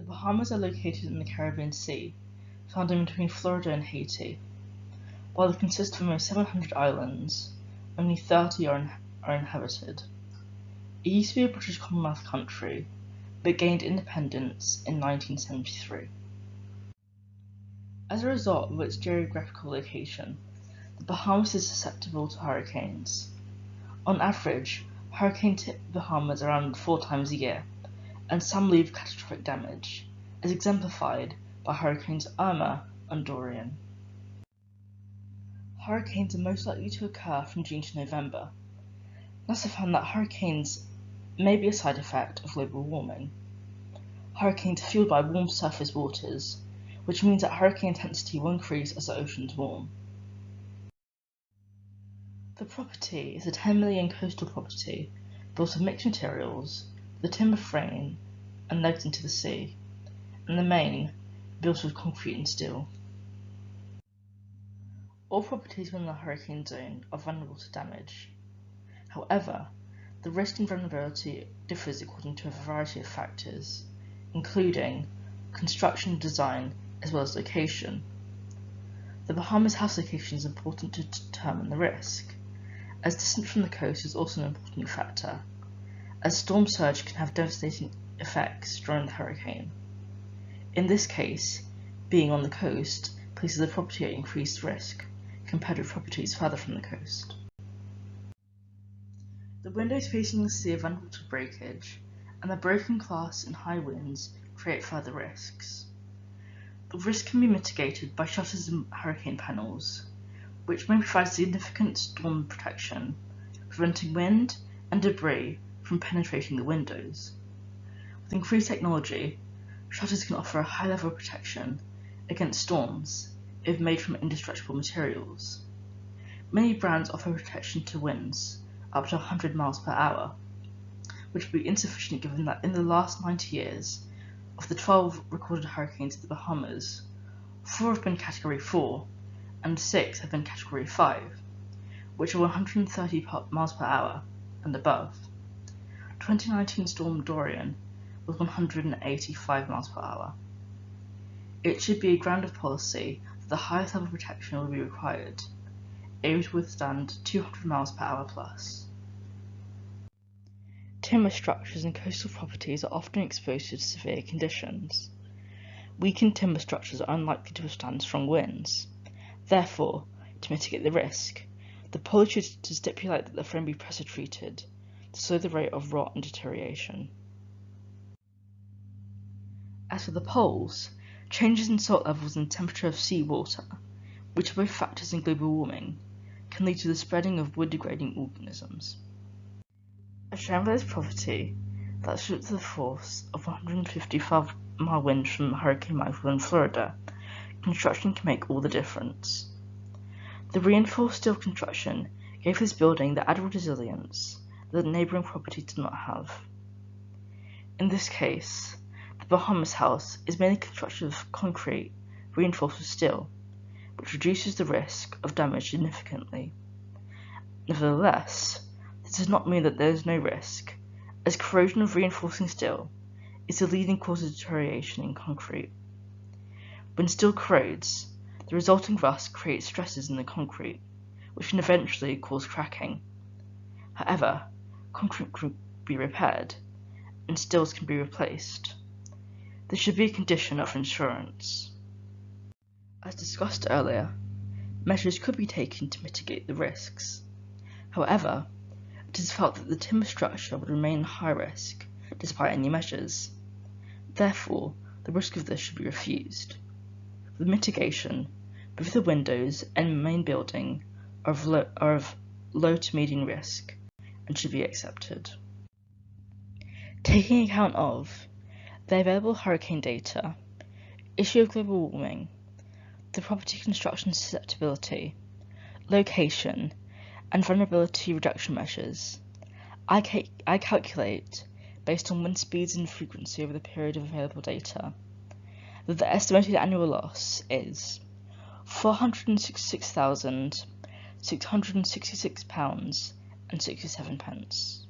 The Bahamas are located in the Caribbean Sea, found in between Florida and Haiti. While they consist of almost 700 islands, only 30 are inhabited. It used to be a British Commonwealth country, but gained independence in 1973. As a result of its geographical location, the Bahamas is susceptible to hurricanes. On average, hurricanes hit the Bahamas around 4 times a year, and some leave catastrophic damage, as exemplified by Hurricanes Irma and Dorian. Hurricanes are most likely to occur from June to November. NASA found that hurricanes may be a side effect of global warming. Hurricanes are fueled by warm surface waters, which means that hurricane intensity will increase as the oceans warm. The property is a 10 million coastal property built of mixed materials, with a timber frame and legs into the sea, and the main built of concrete and steel. All properties within the hurricane zone are vulnerable to damage. However, the risk and vulnerability differs according to a variety of factors, including construction design as well as location. The Bahamas house location is important to determine the risk, as distance from the coast is also an important factor, as storm surge can have devastating effects during the hurricane. In this case, being on the coast places the property at increased risk compared with properties further from the coast. The windows facing the sea are vulnerable to breakage, and the broken glass and high winds create further risks. The risk can be mitigated by shutters and hurricane panels, which may provide significant storm protection, preventing wind and debris from penetrating the windows. With increased technology, shutters can offer a high level of protection against storms if made from indestructible materials. Many brands offer protection to winds up to 100 miles per hour, which would be insufficient given that in the last 90 years, of the 12 recorded hurricanes in the Bahamas, 4 have been Category 4 and 6 have been Category 5, which are 130 miles per hour and above. 2019 storm Dorian was 185 miles per hour. It should be a ground of policy that the highest level of protection will be required, able to withstand 200 miles per hour plus. Timber structures and coastal properties are often exposed to severe conditions. Weakened timber structures are unlikely to withstand strong winds. Therefore, to mitigate the risk, the policy is to stipulate that the frame be pressure treated to slow the rate of rot and deterioration. As for the poles, changes in salt levels and temperature of sea water, which are both factors in global warming, can lead to the spreading of wood-degrading organisms. As shown by this property, that shows the force of 155-mile winds from Hurricane Michael in Florida, construction can make all the difference. The reinforced steel construction gave this building the added resilience that the neighbouring property did not have. In this case, the Bahamas house is mainly constructed of concrete reinforced with steel, which reduces the risk of damage significantly. Nevertheless, this does not mean that there is no risk, as corrosion of reinforcing steel is the leading cause of deterioration in concrete. When steel corrodes, the resulting rust creates stresses in the concrete, which can eventually cause cracking. However, concrete can be repaired, and steels can be replaced. This should be a condition of insurance. As discussed earlier, measures could be taken to mitigate the risks. However, it is felt that the timber structure would remain high risk despite any measures. Therefore, the risk of this should be refused. For mitigation, both the windows and main building are of low to medium risk and should be accepted. Taking account of the available hurricane data, issue of global warming, the property construction susceptibility, location, and vulnerability reduction measures, I calculate, based on wind speeds and frequency over the period of available data, that the estimated annual loss is £466,666.67.